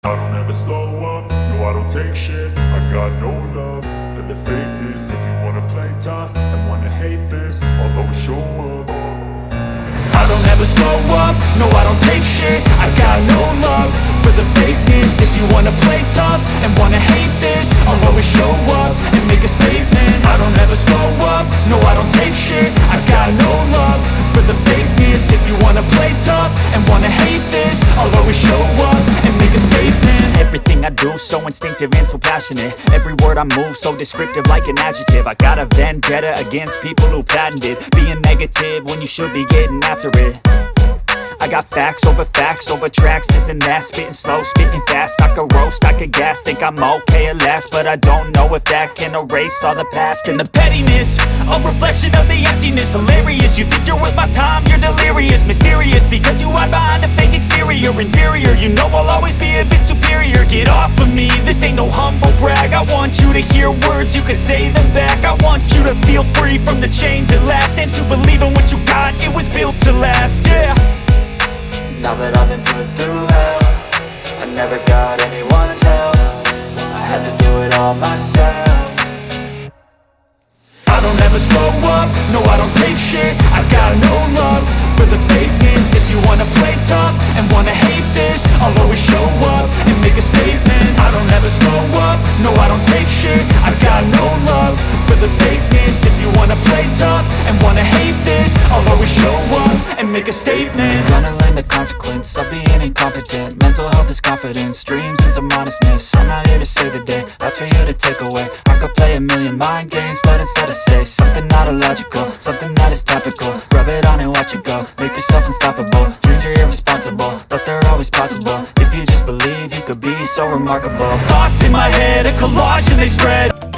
I don't ever slow up, no I don't take shit. I got no love for the fakeness. If you wanna play tough and wanna hate this, I'll always show up. I don't ever slow up, no I don't take shit. I got no love for the fakeness. If you wanna play tough and wanna hate this, I'll always show up and make a statement. I don't ever slow up, no I don't take shit. I got no love for the fakeness. If you wanna play tough and wanna hate this, I'll always show up and make a statement. Everything I do so instinctive and so passionate. Every word I move so descriptive like an adjective. I got a vendetta against people who patented being negative when you should be getting after it. I got facts over tracks, this and that. Spitting slow, spitting fast. I could roast, I could gas. Think I'm okay at last, but I don't know if that can erase all the past. And the pettiness, a reflection of the emptiness. Hilarious, you think you're worth my time, you're delirious. Mysterious, because you hide behind a fake exterior. Inferior, you know I'll always be a bit superior. Get off of me, this ain't no humble brag. I want you to hear words, you can say them back. I want you to feel free from the chains at last, and to believe in what you got, it was built to last, yeah. Now that I've been put through hell, I never got anyone's help. I had to do it all myself. I don't ever slow up, no I don't take shit. I got no love for the fakeness. If you wanna play tough and wanna hate this, I'll always show up and make a statement. I don't ever slow up, no I don't take shit. I got no love for the fakeness. If you wanna play tough and wanna hate this, I'll always show up and make a statement. Gonna learn the consequence of being incompetent. Mental health is confidence, dreams and some modestness. I'm not here to save the day, that's for you to take away. I could play a million mind games, but instead I say something not illogical, something that is topical. Rub it on and watch it go, make yourself unstoppable. Dreams are irresponsible, but they're always possible. If you just believe, you could be so remarkable. Thoughts in my head, a collage and they spread.